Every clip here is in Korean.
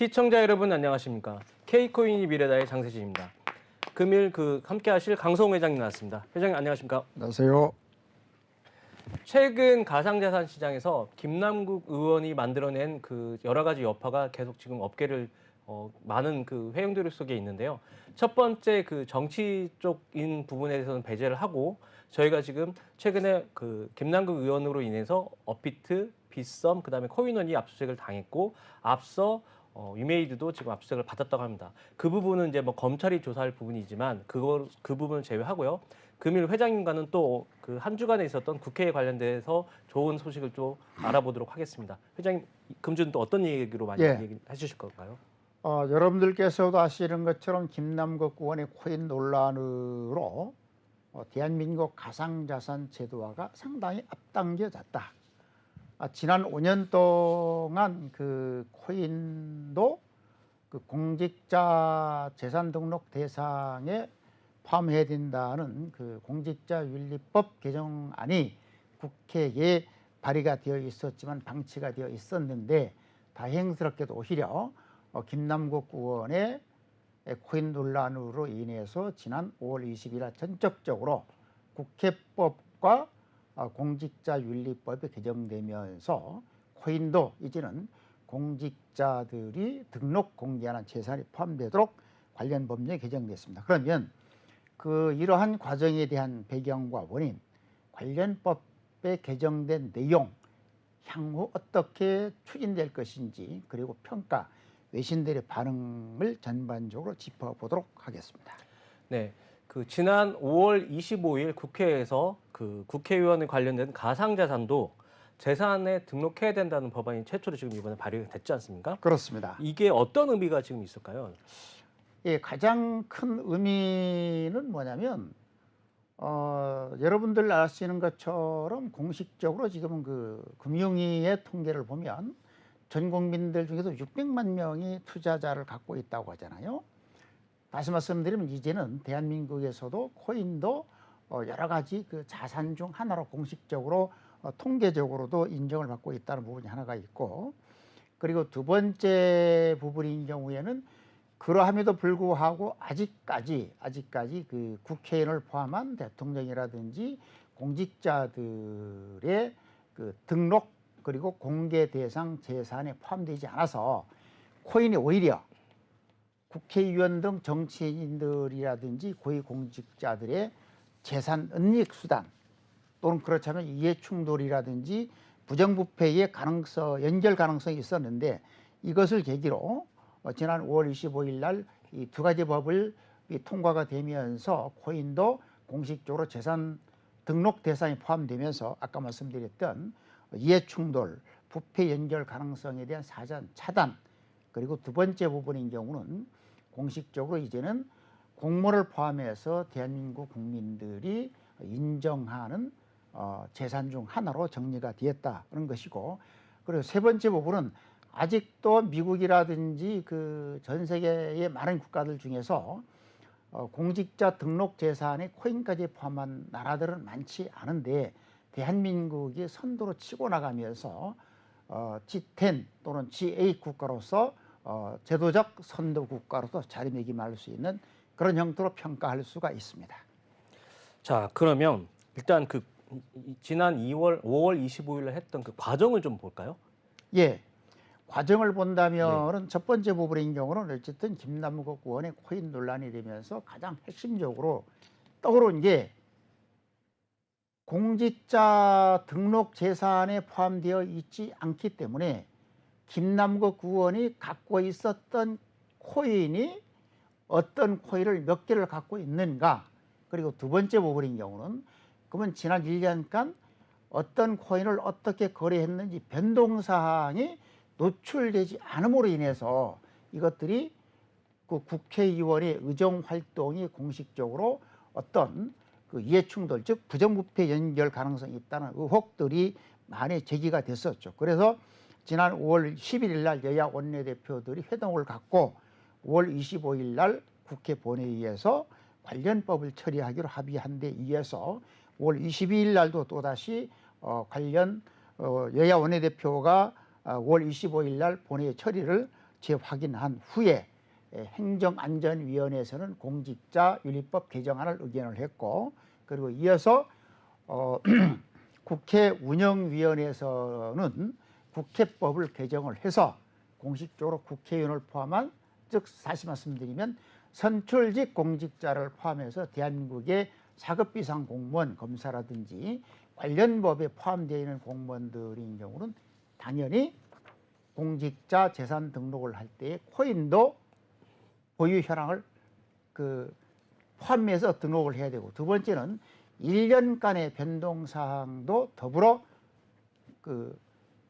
시청자 여러분 안녕하십니까? K코인이 미래다의 장세진입니다. 금일 함께하실 강성호 회장님 나왔습니다. 회장님 안녕하십니까? 안녕하세요. 최근 가상자산 시장에서 김남국 의원이 만들어낸 여러 가지 여파가 계속 지금 업계를 많은 회영들 속에 있는데요. 첫 번째 정치 쪽인 부분에 대해서는 배제를 하고 저희가 지금 최근에 김남국 의원으로 인해서 업비트, 빗썸, 그다음에 코인원이 압수수색을 당했고 앞서 위메이드도 지금 압수수색을 받았다고 합니다. 그 부분은 이제 검찰이 조사할 부분이지만 그 부분을 제외하고요. 금일 회장님과는 또 한 주간에 있었던 국회에 관련돼서 좋은 소식을 또 알아보도록 하겠습니다. 회장님 금주는 또 어떤 얘기로 많이 얘기해 주실 건가요? 여러분들께서도 아시는 것처럼 김남국 의원의 코인 논란으로 대한민국 가상자산 제도화가 상당히 앞당겨졌다. 지난 5년 동안 코인도 공직자 재산 등록 대상에 포함해야 된다는 공직자윤리법 개정안이 국회에 발의가 되어 있었지만 방치가 되어 있었는데 다행스럽게도 오히려 김남국 의원의 코인 논란으로 인해서 지난 5월 20일 날 전격적으로 국회법과 공직자윤리법이 개정되면서 코인도 이제는 공직자들이 등록 공개하는 재산이 포함되도록 관련 법령이 개정됐습니다. 그러면 이러한 과정에 대한 배경과 원인, 관련 법에 개정된 내용, 향후 어떻게 추진될 것인지, 그리고 평가, 외신들의 반응을 전반적으로 짚어보도록 하겠습니다. 네, 지난 5월 25일 국회에서 국회의원에 관련된 가상자산도 재산에 등록해야 된다는 법안이 최초로 지금 이번에 발의가 됐지 않습니까? 그렇습니다. 이게 어떤 의미가 지금 있을까요? 예, 가장 큰 의미는 뭐냐면 여러분들 아시는 것처럼 공식적으로 지금은 금융위의 통계를 보면 전 국민들 중에서 600만 명이 투자자를 갖고 있다고 하잖아요. 다시 말씀드리면 이제는 대한민국에서도 코인도 여러 가지 자산 중 하나로 공식적으로 통계적으로도 인정을 받고 있다는 부분이 하나가 있고, 그리고 두 번째 부분인 경우에는 그러함에도 불구하고 아직까지 국회의원을 포함한 대통령이라든지 공직자들의 등록 그리고 공개 대상 재산에 포함되지 않아서 코인이 오히려 국회의원 등 정치인들이라든지 고위공직자들의 재산 은닉 수단 또는 그렇다면 이해충돌이라든지 부정부패의 연결 가능성이 있었는데, 이것을 계기로 지난 5월 25일 날 이 두 가지 법을 통과가 되면서 코인도 공식적으로 재산 등록 대상에 포함되면서 아까 말씀드렸던 이해충돌, 부패 연결 가능성에 대한 사전 차단, 그리고 두 번째 부분인 경우는 공식적으로 이제는 공무원을 포함해서 대한민국 국민들이 인정하는 재산 중 하나로 정리가 되었다는 것이고, 그리고 세 번째 부분은 아직도 미국이라든지 전 세계의 많은 국가들 중에서 공직자 등록 재산에 코인까지 포함한 나라들은 많지 않은데 대한민국이 선두로 치고 나가면서 G10 또는 G8 국가로서 제도적 선도 국가로서 자리매김할 수 있는 그런 형태로 평가할 수가 있습니다. 자, 그러면 일단 지난 5월 25일에 했던 과정을 좀 볼까요? 예. 과정을 본다면은 첫 번째 부분인 경우는 어쨌든 김남국 의원의 코인 논란이 되면서 가장 핵심적으로 떠오른 게 공직자 등록 재산에 포함되어 있지 않기 때문에 김남국 의원이 갖고 있었던 코인이 어떤 코인을 몇 개를 갖고 있는가, 그리고 두 번째 부분인 경우는 그러면 지난 1년간 어떤 코인을 어떻게 거래했는지 변동사항이 노출되지 않음으로 인해서 이것들이 국회의원의 의정 활동이 공식적으로 어떤 이해충돌, 즉 부정부패 연결 가능성이 있다는 의혹들이 많이 제기가 됐었죠. 그래서 지난 5월 11일 날 여야 원내대표들이 회동을 갖고 5월 25일 날 국회 본회의에서 관련법을 처리하기로 합의한 데 이어서 5월 22일 날도 또다시 관련 여야 원내대표가 5월 25일 날 본회의 처리를 재확인한 후에 행정안전위원회에서는 공직자윤리법 개정안을 의견을 했고, 그리고 이어서 국회 운영위원회에서는 국회법을 개정을 해서 공식적으로 국회의원을 포함한, 즉 다시 말씀드리면 선출직 공직자를 포함해서 대한민국의 4급 이상 공무원, 검사라든지 관련 법에 포함되어 있는 공무원들인 경우는 당연히 공직자 재산 등록을 할 때에 코인도 보유 현황을 포함해서 등록을 해야 되고, 두 번째는 1년간의 변동사항도 더불어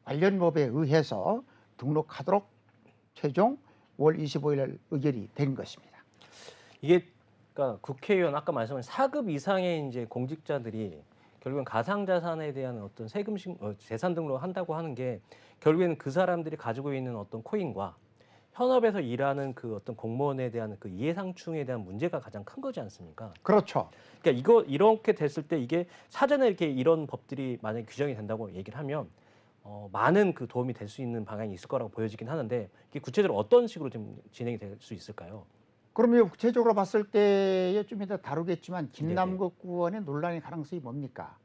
관련 법에 의해서 등록하도록 최종 5월 25일 날 의결이 된 것입니다. 이게 그러니까 국회의원 아까 말씀하신 4급 이상의 이제 공직자들이 결국엔 가상자산에 대한 어떤 세금 재산 등록을 한다고 하는 게 결국에는 그 사람들이 가지고 있는 어떤 코인과 현업에서 일하는 그 어떤 공무원에 대한 그 이해상충에 대한 문제가 가장 큰 거지 않습니까? 그렇죠. 그러니까 이렇게 됐을 때 이게 사전에 이렇게 이런 법들이 만약에 규정이 된다고 얘기를 하면 많은 그 도움이 될 수 있는 방향이 있을 거라고 보여지긴 하는데, 이게 구체적으로 어떤 식으로 좀 진행이 될 수 있을까요? 그러면 구체적으로 봤을 때에 좀 이따 다루겠지만, 김남국 의원의 논란의 가능성이 뭡니까?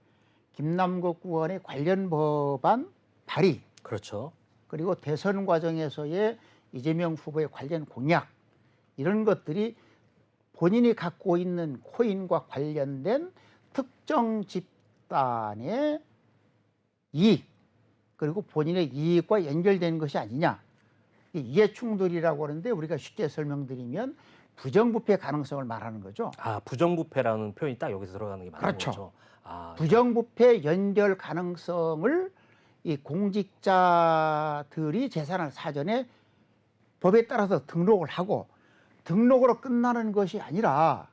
김남국 의원의 관련 법안 발의, 그렇죠. 그리고 대선 과정에서의 이재명 후보의 관련 공약, 이런 것들이 본인이 갖고 있는 코인과 관련된 특정 집단의 이익, 그리고 본인의 이익과 연결되는 것이 아니냐, 이해 충돌이라고 하는데 우리가 쉽게 설명드리면 부정부패 가능성을 말하는 거죠. 아, 부정부패라는 표현이 딱 여기서 들어가는 게 맞는 그렇죠. 거죠. 아, 부정부패 연결 가능성을 이 공직자들이 재산을 사전에 법에 따라서 등록을 하고, 등록으로 끝나는 것이 아니라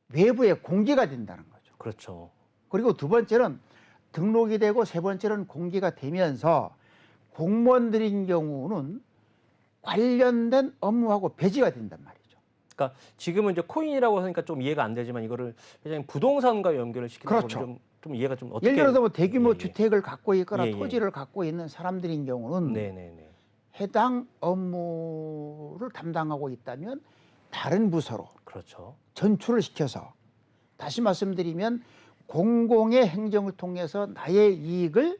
외부에 공개가 된다는 거죠. 그렇죠. 그리고 두 번째는 등록이 되고, 세 번째는 공개가 되면서 공무원들인 경우는 관련된 업무하고 배제가 된단 말이죠. 그러니까 지금은 이제 코인이라고 하니까 좀 이해가 안 되지만 이거를 회장님 부동산과 연결을 시키는 그렇죠. 거는 좀 이해가 좀 어떻게? 예를 들어서 뭐 대규모 예, 예. 주택을 갖고 있거나 예, 예. 토지를 갖고 있는 사람들인 경우는 네네네. 해당 업무를 담당하고 있다면 다른 부서로 그렇죠. 전출을 시켜서, 다시 말씀드리면 공공의 행정을 통해서 나의 이익을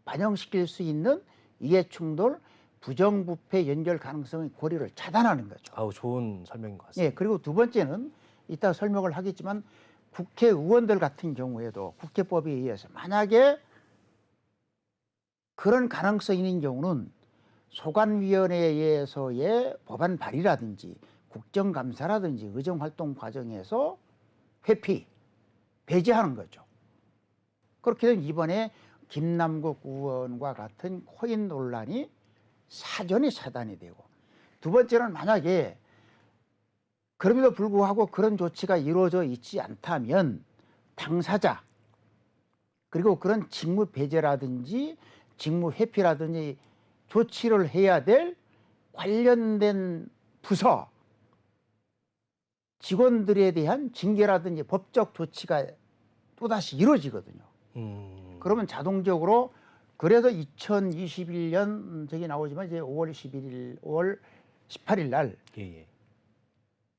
반영시킬 수 있는 이해충돌, 부정부패 연결 가능성의 고리를 차단하는 거죠. 아우, 좋은 설명인 것 같습니다. 예, 그리고 두 번째는 이따 설명을 하겠지만, 국회의원들 같은 경우에도 국회법에 의해서 만약에 그런 가능성이 있는 경우는 소관위원회에서의 법안 발의라든지 국정감사라든지 의정활동 과정에서 회피, 배제하는 거죠. 그렇게 되면 이번에 김남국 의원과 같은 코인 논란이 사전에 차단이 되고, 두 번째는 만약에 그럼에도 불구하고 그런 조치가 이루어져 있지 않다면 당사자, 그리고 그런 직무 배제라든지 직무 회피라든지 조치를 해야 될 관련된 부서 직원들에 대한 징계라든지 법적 조치가 또다시 이루어지거든요. 그러면 자동적으로, 그래서 2021년 저기 나오지만 이제 5월 18일 날 예.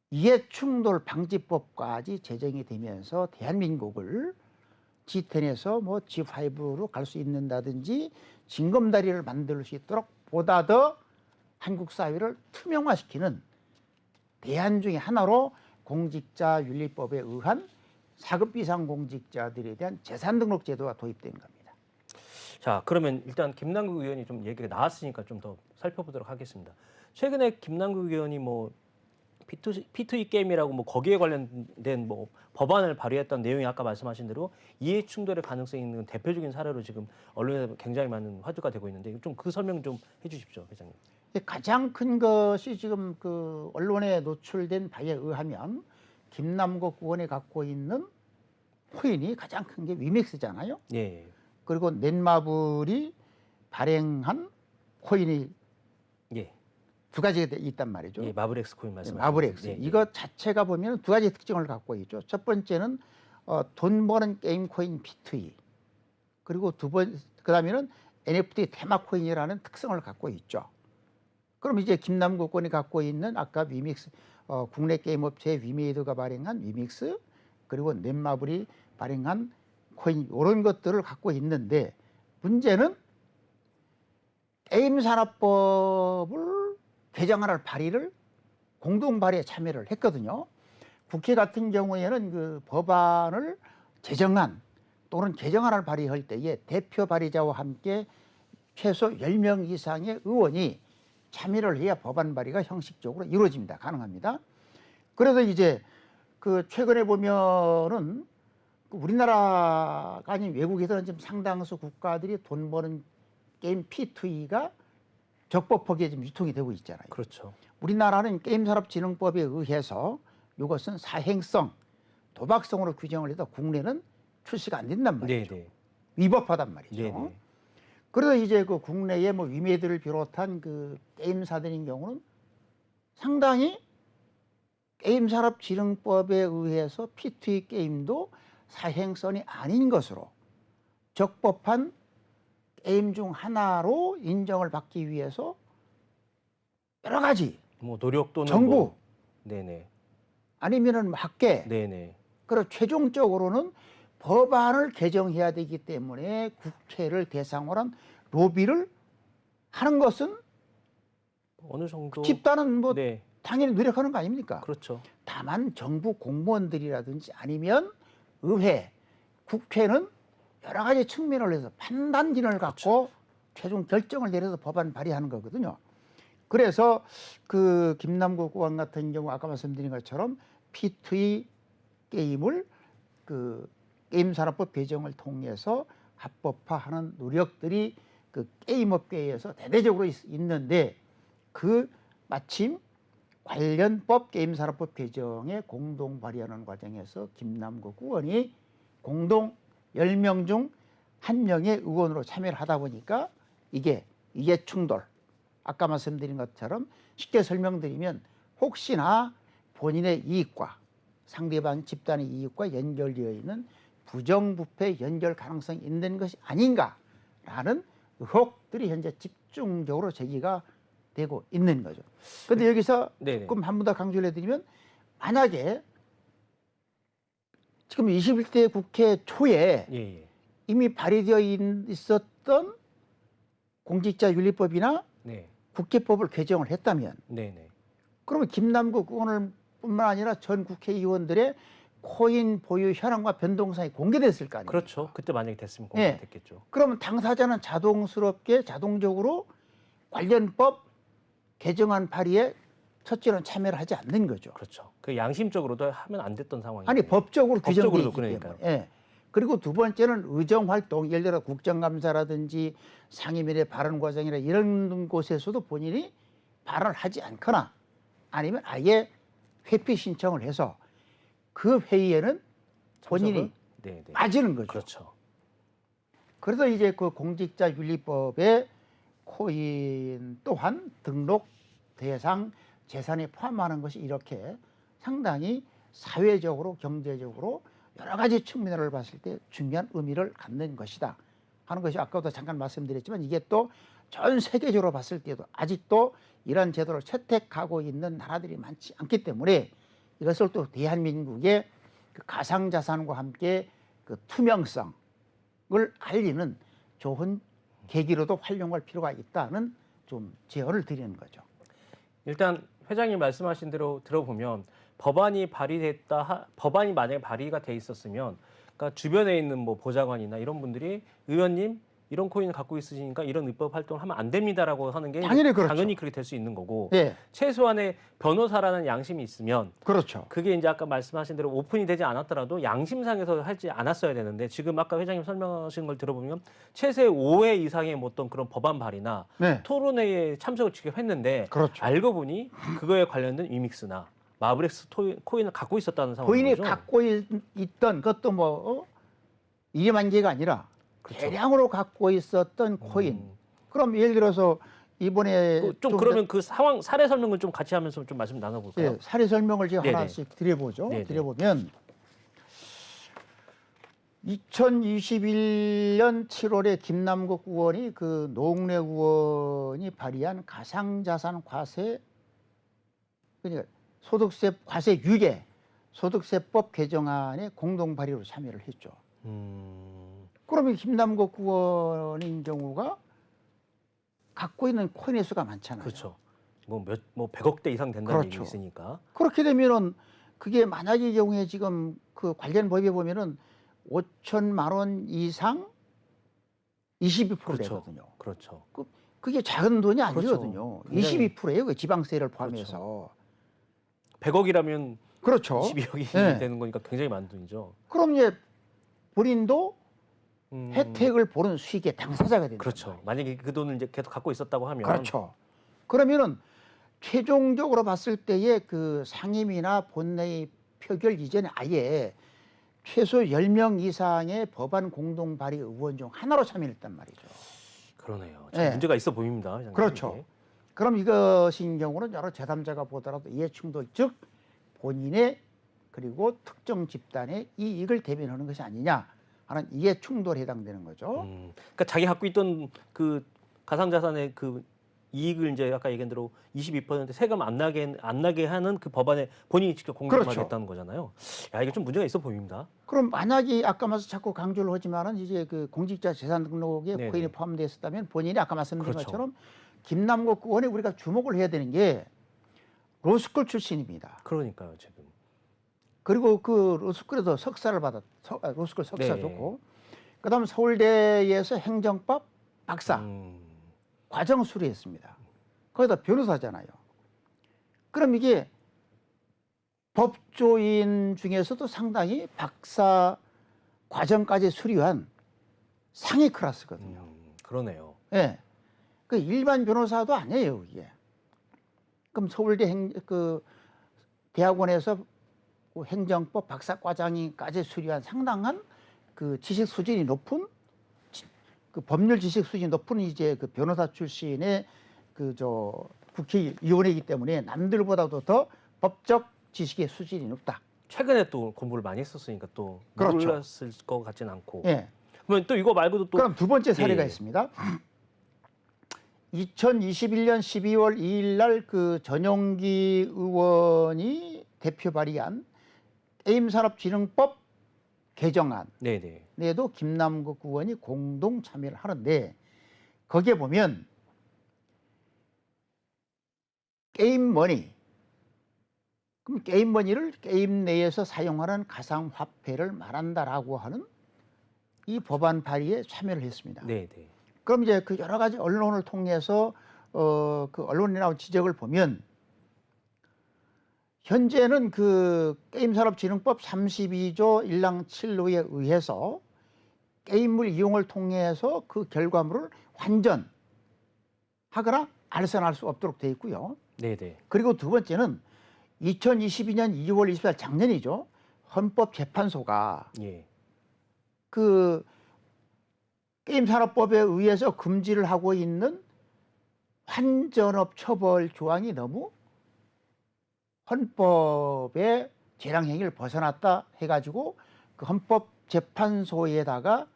이해충돌 방지법까지 제정이 되면서 대한민국을 G10에서 뭐 G5로 갈 수 있는다든지 징검다리를 만들 수 있도록 보다 더 한국 사회를 투명화시키는 대안 중에 하나로 공직자윤리법에 의한 4급 이상 공직자들에 대한 재산 등록 제도가 도입된 겁니다. 자, 그러면 일단 김남국 의원이 좀 얘기가 나왔으니까 좀 더 살펴보도록 하겠습니다. 최근에 김남국 의원이 뭐 P2E 게임이라고 뭐 거기에 관련된 뭐 법안을 발의했던 내용이 아까 말씀하신 대로 이해 충돌의 가능성이 있는 대표적인 사례로 지금 언론에 굉장히 많은 화두가 되고 있는데, 좀 그 설명 좀 해주십시오, 회장님. 가장 큰 것이 지금 그 언론에 노출된 바에 의하면 김남국 의원이 갖고 있는 코인이 가장 큰 게 위맥스잖아요. 예. 그리고 넷마블이 발행한 코인이 예. 두 가지가 있단 말이죠. 예, 마블엑스 코인 말씀하시는 마블엑스. 예, 예. 이거 자체가 보면 두 가지 특징을 갖고 있죠. 첫 번째는 돈 버는 게임 코인 P2E. 그리고 그다음에는 NFT 테마 코인이라는 특성을 갖고 있죠. 그럼 이제 김남국권이 갖고 있는 아까 위믹스 국내 게임 업체 위메이드가 발행한 위믹스 그리고 넷마블이 발행한 코인 이런 것들을 갖고 있는데 문제는 게임 산업법을 개정할 발의를 공동 발의에 참여를 했거든요. 국회 같은 경우에는 그 법안을 제정안 또는 개정안을 발의할 때에 대표 발의자와 함께 최소 10명 이상의 의원이 참여를 해야 법안 발의가 형식적으로 이루어집니다. 가능합니다. 그래서 이제 그 최근에 보면은 우리나라가 아닌 외국에서는 지금 상당수 국가들이 돈 버는 게임 P2E가 적법하게 지금 유통이 되고 있잖아요. 그렇죠. 우리나라는 게임산업진흥법에 의해서 이것은 사행성, 도박성으로 규정을 해도 국내는 출시가 안 된단 말이죠. 네네. 위법하단 말이죠. 네네. 그래서 이제 그 국내에 뭐 위메이드를 비롯한 그 게임사들인 경우는 상당히 게임산업진흥법에 의해서 P2E 게임도 사행성이 아닌 것으로 적법한 게임 중 하나로 인정을 받기 위해서 여러 가지 뭐 노력 또는 정부 뭐, 네네. 아니면은 학계 네네. 그리고 최종적으로는 법안을 개정해야 되기 때문에 국회를 대상으로 한 로비를 하는 것은 어느 정도 집단은 뭐 네. 당연히 노력하는 거 아닙니까? 그렇죠. 다만 정부 공무원들이라든지 아니면 의회, 국회는 여러 가지 측면을 해서 판단기능을 갖고 최종 결정을 내려서 법안 발의하는 거거든요. 그래서 그 김남국 의원 같은 경우 아까 말씀드린 것처럼 P2E 게임을 그 게임산업법 개정을 통해서 합법화하는 노력들이 그 게임업계에서 대대적으로 있는데 그 마침 관련법 게임산업법 개정에 공동 발의하는 과정에서 김남국 의원이 공동 10명 중 1명의 의원으로 참여를 하다 보니까 이게 충돌. 아까 말씀드린 것처럼 쉽게 설명드리면 혹시나 본인의 이익과 상대방 집단의 이익과 연결되어 있는 부정부패 연결 가능성이 있는 것이 아닌가라는 의혹들이 현재 집중적으로 제기가 되고 있는 거죠. 그런데 여기서 네네. 조금 한 번 더 강조를 해드리면 만약에 지금 21대 국회 초에 예. 이미 발의되어 있었던 공직자윤리법이나 네. 국회법을 개정을 했다면 네네. 그러면 김남국 의원을 뿐만 아니라 전 국회의원들의 코인 보유 현황과 변동사항이 공개됐을 거 아니에요. 그렇죠. 그때 만약에 됐으면 예. 공개됐겠죠. 그러면 당사자는 자동적으로 관련법 개정안 발의에 첫째는 참여를 하지 않는 거죠. 그렇죠. 그 양심적으로도 하면 안 됐던 상황이에요. 아니 법적으로 규정되어 법적으로도 있기 그러니까요. 때문에. 예. 그리고 두 번째는 의정활동, 예를 들어 국정감사라든지 상임위의 발언 과정이나 이런 곳에서도 본인이 발언을 하지 않거나 아니면 아예 회피 신청을 해서 그 회의에는 본인이 네네. 빠지는 거죠. 그렇죠. 그래서 이제 그 공직자윤리법에 코인 또한 등록 대상 재산에 포함하는 것이 이렇게 상당히 사회적으로 경제적으로 여러 가지 측면을 봤을 때 중요한 의미를 갖는 것이다 하는 것이 아까도 잠깐 말씀드렸지만 이게 또 전 세계적으로 봤을 때도 아직도 이런 제도를 채택하고 있는 나라들이 많지 않기 때문에 이것을 또 대한민국의 그 가상자산과 함께 그 투명성을 알리는 좋은 계기로도 활용할 필요가 있다는 좀 제언을 드리는 거죠. 일단 회장님 말씀하신 대로 들어보면 법안이 만약에 발의가 돼 있었으면 그러니까 주변에 있는 뭐 보좌관이나 이런 분들이 의원님 이런 코인을 갖고 있으시니까 이런 입법 활동을 하면 안 됩니다라고 하는 게 당연히 그렇죠. 당연히 그렇게 될 수 있는 거고 예, 최소한의 변호사라는 양심이 있으면 그렇죠. 그게 이제 아까 말씀하신 대로 오픈이 되지 않았더라도 양심상에서 하지 않았어야 되는데 지금 아까 회장님 설명하신 걸 들어보면 최대 5회 이상의 뭐 어떤 그런 법안 발의나 네, 토론회에 참석을 직접 했는데 그렇죠. 알고 보니 그거에 관련된 위믹스나 마블엑스 코인을 갖고 있었다는 본인이 상황이죠. 갖고 있던 그것도 뭐 1만 개가 아니라 그렇죠. 대량으로 갖고 있었던 코인. 그럼 예를 들어서 이번에 좀 그러면 그 상황 사례 설명을 좀 같이 하면서 좀 말씀 나눠볼까요? 예, 사례 설명을 제가 네네. 하나씩 드려보죠. 네네. 드려보면 2021년 7월에 김남국 의원이 그 노웅래 의원이 발의한 가상자산 과세, 그러니까 소득세 과세 유예 소득세법 개정안에 공동 발의로 참여를 했죠. 그러면 김남국 의원인 경우가 갖고 있는 코인의 수가 많잖아요. 그렇죠. 뭐 100억대 이상 된다는 그렇죠. 얘기 있으니까. 그렇게 되면은 그게 만약의 경우에 지금 그 관련 법에 보면은 5천만 원 이상 22% 그렇죠. 되거든요. 그렇죠. 그게 작은 돈이 그렇죠. 아니거든요. 굉장히- 22%예요. 그 지방세를 포함해서. 100억이라면 그렇죠. 22억이 네. 되는 거니까 굉장히 많은 돈이죠. 그럼 이제 본인도 음, 혜택을 보는 수익의 당사자가 된다. 그렇죠. 만약에 그 돈을 이제 계속 갖고 있었다고 하면 그렇죠. 그러면은 최종적으로 봤을 때의 그 상임위나 본회의 표결 이전에 아예 최소 10명 이상의 법안 공동 발의 의원 중 하나로 참여했단 말이죠. 그러네요. 네. 문제가 있어 보입니다. 장관님. 그렇죠. 이게. 그럼 이것인 경우는 여러 제3자가 보더라도 이해충돌, 즉 본인의 그리고 특정 집단의 이익을 대변하는 것이 아니냐 하는 이해충돌에 해당되는 거죠. 그러니까 자기 갖고 있던 그 가상자산의 그 이익을 이제 아까 얘기한 대로 22% 세금 안 나게 하는 그 법안에 본인이 직접 공감하겠다는 그렇죠. 거잖아요. 야, 이게 좀 문제가 있어 보입니다. 그럼 만약에 아까 말씀 자꾸 강조를 하지만은 이제 그 공직자 재산 등록에 네네. 코인이 포함되어 있었다면 본인이 아까 말씀드린 그렇죠. 것처럼 김남국 의원이 우리가 주목을 해야 되는 게 로스쿨 출신입니다. 그러니까요, 지금. 그리고 그 로스쿨에서 석사를 로스쿨 석사 네. 줬고, 그다음 서울대에서 행정법 박사 과정 수료했습니다. 거기다 변호사잖아요. 그럼 이게 법조인 중에서도 상당히 박사 과정까지 수료한 상위 클래스거든요. 그러네요. 예. 그 일반 변호사도 아니에요, 이게. 그럼 서울대 대학원에서 그 행정법 박사과정까지 수료한 상당한 그 지식 수준이 높은 그 법률 지식 수준이 높은 이제 그 변호사 출신의 국회의원이기 때문에 남들보다도 더 법적 지식의 수준이 높다. 최근에 또 공부를 많이 했었으니까 또 그렇죠. 몰랐을 것 같진 않고. 예. 그러면 또 이거 말고도 또 그럼 두 번째 사례가 예. 있습니다. 2021년 12월 2일 날 그 전용기 의원이 대표 발의한 게임산업진흥법 개정안에도 네네. 김남국 의원이 공동 참여를 하는데 거기에 보면 게임머니, 그럼 게임머니를 게임 내에서 사용하는 가상화폐를 말한다라고 하는 이 법안 발의에 참여를 했습니다. 네네. 그럼 이제 그 여러 가지 언론을 통해서 그 언론에 나온 지적을 보면 현재는 그 게임산업진흥법 32조 1랑 7호에 의해서 게임물 이용을 통해서 그 결과물을 환전하거나 알선할 수 없도록 되어 있고요. 네네. 그리고 두 번째는 2022년 2월 24일 작년이죠. 헌법재판소가 예. 그 게임산업법에 의해서 금지를 하고 있는 환전업 처벌 조항이 너무 헌법의 재량행위를 벗어났다 해가지고 그 헌법재판소에다가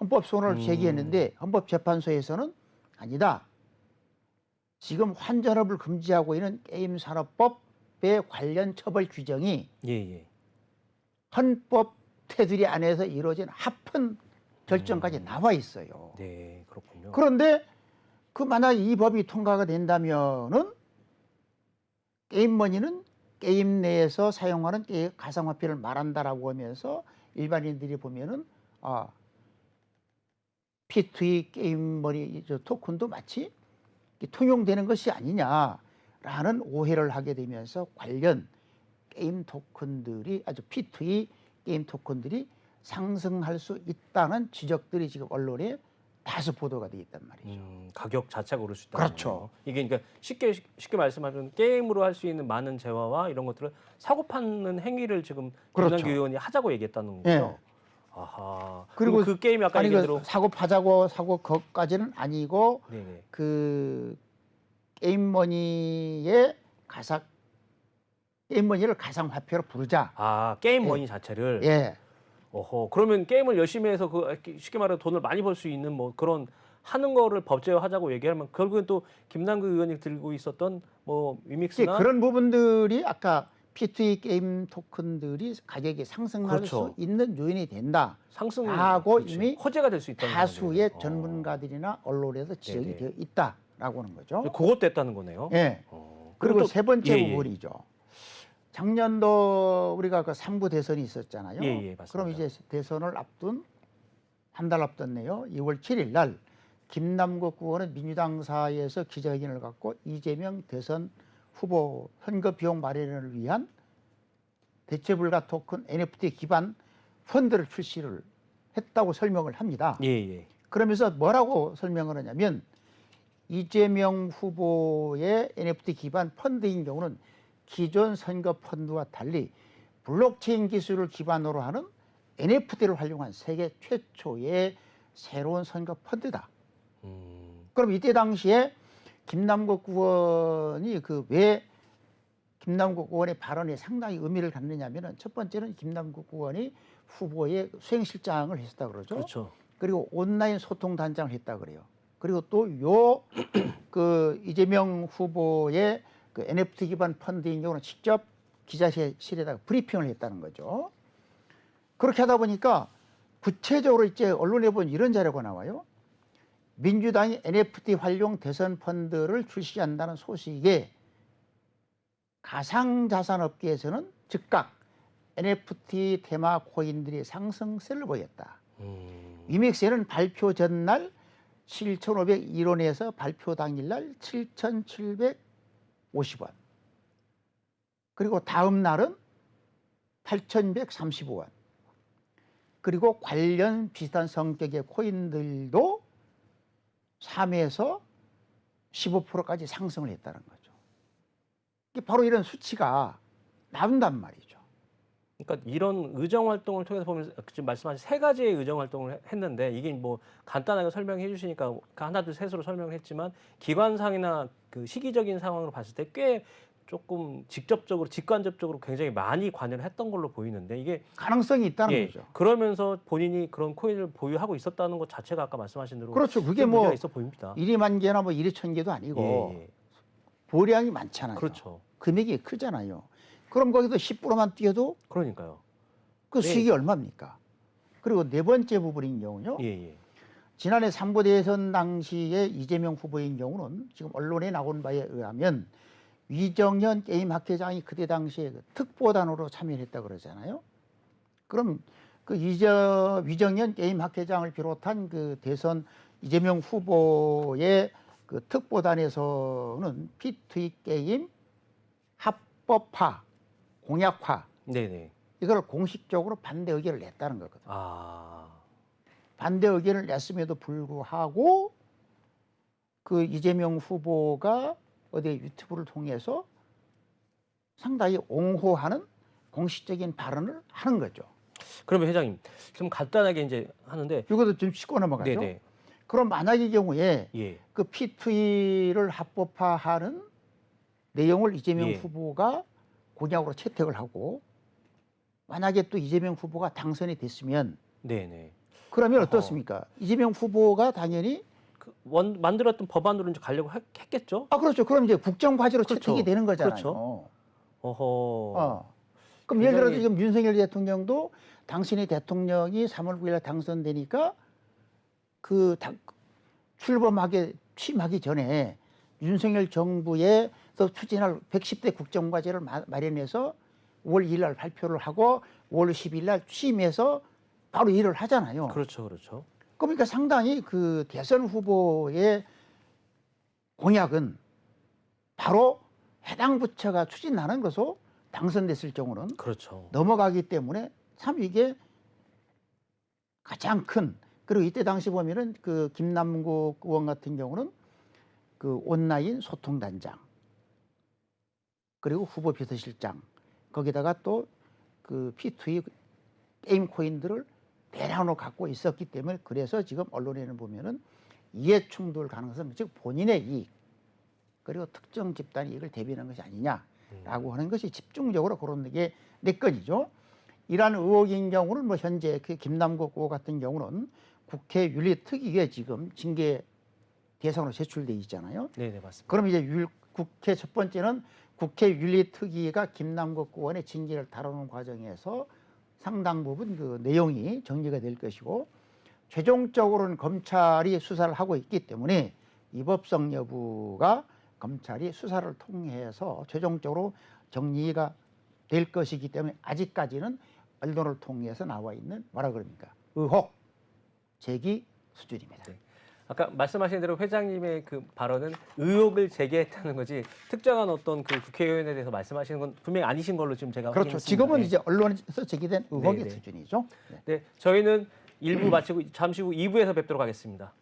헌법소원을 제기했는데 헌법재판소에서는 아니다. 지금 환전업을 금지하고 있는 게임산업법에 관련 처벌 규정이 예예. 헌법 테두리 안에서 이루어진 합헌 결정까지 나와 있어요. 네, 그렇군요. 그런데 그 만약 이 법이 통과가 된다면은 게임머니는 게임 내에서 사용하는 가상화폐를 말한다라고 하면서 일반인들이 보면은 P2E 게임머니 토큰도 마치 통용되는 것이 아니냐라는 오해를 하게 되면서 관련 게임 토큰들이 P2E 게임 토큰들이 상승할 수 있다는 지적들이 지금 언론에 다수 보도가 돼 있단 말이죠. 가격 자체가 오를 수 있다. 그렇죠. 이게 그러니까 쉽게 말씀하면 게임으로 할 수 있는 많은 재화와 이런 것들을 사고 파는 행위를 지금 그렇죠. 김남기 의원이 하자고 얘기했다는 거죠. 예. 아하. 그리고 그 게임이 아까 아니 얘기한 그 대로 사고 그것까지는 아니고 네네. 그 게임머니의 게임머니를 가상화폐로 부르자. 게임 머니 자체를 예. 어허. 그러면 게임을 열심히 해서 그 쉽게 말해서 돈을 많이 벌 수 있는 뭐 그런 하는 거를 법제화하자고 얘기하면 결국엔 또 김남국 의원이 들고 있었던 뭐 이제 위믹스나 그런 부분들이 아까 P2E 게임 토큰들이 가격이 상승할 그렇죠. 수 있는 요인이 된다라고 상승 그렇지. 이미 호재가 될 수 있다는 다수의 거네요. 전문가들이나 언론에서 지적이 네네. 되어 있다라고 하는 거죠. 그것도 했다는 거네요. 예. 그리고 그리고 또 세 번째 예, 예. 부분이죠. 작년도 우리가 그 3부 대선이 있었잖아요. 예, 예, 맞습니다. 그럼 이제 대선을 앞둔 한 달 앞뒀네요. 2월 7일 날 김남국 의원은 민주당사에서 기자회견을 갖고 이재명 대선 후보 선거 비용 마련을 위한 대체불가 토큰 NFT 기반 펀드를 출시를 했다고 설명을 합니다. 예, 예. 그러면서 뭐라고 설명을 하냐면 이재명 후보의 NFT 기반 펀드인 경우는 기존 선거 펀드와 달리 블록체인 기술을 기반으로 하는 NFT를 활용한 세계 최초의 새로운 선거 펀드다. 그럼 이때 당시에 김남국 의원이 왜 김남국 의원의 발언에 상당히 의미를 갖느냐면은 첫 번째는 김남국 의원이 후보의 수행실장을 했었다 그러죠. 그렇죠. 그리고 온라인 소통 단장을 했다 그래요. 그리고 또 그 이재명 후보의 그 NFT 기반 펀드인 경우는 직접 기자실에다가 브리핑을 했다는 거죠. 그렇게 하다 보니까 구체적으로 이제 언론에 보면 이런 자료가 나와요. 민주당이 NFT 활용 대선 펀드를 출시한다는 소식에 가상자산업계에서는 즉각 NFT 테마 코인들이 상승세를 보였다. 위믹스에는 발표 전날 7,501원에서 발표 당일날 7,750원. 그리고 다음 날은 8,135원. 그리고 관련 비슷한 성격의 코인들도 3에서 15%까지 상승을 했다는 거죠. 바로 이런 수치가 나온단 말이죠. 그러니까 이런 의정 활동을 통해서 보면 지금 말씀하신 세 가지의 의정 활동을 했는데 이게 뭐 간단하게 설명해 주시니까 하나 둘 셋으로 설명을 했지만 기관상이나 그 시기적인 상황으로 봤을 때 꽤 조금 직접적으로 직간접적으로 굉장히 많이 관여를 했던 걸로 보이는데 이게 가능성이 있다는 예, 거죠. 그러면서 본인이 그런 코인을 보유하고 있었다는 것 자체가 아까 말씀하신 대로 그렇죠. 그게 좀 뭐 문제가 있어 보입니다. 1만 개나 뭐 1천 개도 아니고 예, 예. 보량이 많잖아요. 그렇죠. 금액이 크잖아요. 그럼 거기서 10%만 뛰어도 그러니까요. 그 네. 수익이 얼마입니까? 그리고 네 번째 부분인 경우요. 예, 예. 지난해 3부 대선 당시에 이재명 후보인 경우는 지금 언론에 나온 바에 의하면 위정현 게임 학회장이 그때 당시에 그 특보단으로 참여했다 그러잖아요. 그럼 그 위정현 게임 학회장을 비롯한 그 대선 이재명 후보의 그 특보단에서는 P2E 게임 합법화, 공약화 네네. 이걸 공식적으로 반대 의견을 냈다는 거거든요. 아, 반대 의견을 냈음에도 불구하고 그 이재명 후보가 어디 유튜브를 통해서 상당히 옹호하는 공식적인 발언을 하는 거죠. 그러면 회장님 좀 간단하게 이제 하는데 이것도 좀 짚고 넘어가죠. 네네. 그럼 만약의 경우에 예. 그 P2E를 합법화하는 내용을 이재명 예. 후보가 공약으로 채택을 하고 만약에 또 이재명 후보가 당선이 됐으면 네네. 그러면 어허. 어떻습니까? 이재명 후보가 당연히 만들었던 법안으로 이제 가려고 했겠죠? 그렇죠. 그럼 이제 국정과제로 그렇죠. 채택이 되는 거잖아요. 그렇죠. 어허. 그럼 예를 들어서 굉장히- 지금 윤석열 대통령도 당신의 대통령이 3월 9일 당선되니까 취임하기 전에 윤석열 정부에서 추진할 110대 국정과제를 마련해서 5월 2일 날 발표를 하고 5월 10일 날 취임해서 바로 일을 하잖아요. 그렇죠, 그렇죠. 그러니까 상당히 그 대선 후보의 공약은 바로 해당 부처가 추진하는 것으로 당선됐을 경우는 그렇죠. 넘어가기 때문에 참 이게 가장 큰 그리고 이때 당시 보면은 그 김남국 의원 같은 경우는 그 온라인 소통 단장 그리고 후보 비서실장 거기다가 또 그 P2E 게임 코인들을 대량으로 갖고 있었기 때문에 그래서 지금 언론에는 보면은 이해 충돌 가능성 즉 본인의 이익 그리고 특정 집단의 이익을 대변하는 것이 아니냐라고 하는 것이 집중적으로 거론된 게 네 건이죠. 이러한 의혹인 경우는 뭐 현재 그 김남국 의혹 같은 경우는 국회 윤리특위에 지금 징계 대상으로 제출돼 있잖아요. 네, 네, 맞습니다. 그럼 이제 국회 첫 번째는 국회 윤리특위가 김남국 의원의 징계를 다루는 과정에서 상당 부분 그 내용이 정리가 될 것이고 최종적으로는 검찰이 수사를 하고 있기 때문에 위법성 여부가 검찰이 수사를 통해서 최종적으로 정리가 될 것이기 때문에 아직까지는 언론을 통해서 나와 있는 뭐라 그럽니까? 의혹 제기 수준입니다. 네. 아까 말씀하신 대로 회장님의 그 발언은 의혹을 제기했다는 거지 특정한 어떤 그 국회의원에 대해서 말씀하시는 건 분명히 아니신 걸로 지금 제가 그렇죠. 확인했습니다. 지금은 네. 이제 언론에서 제기된 의혹의 네, 네. 수준이죠. 네. 네, 저희는 1부 마치고 잠시 후 2부에서 뵙도록 하겠습니다.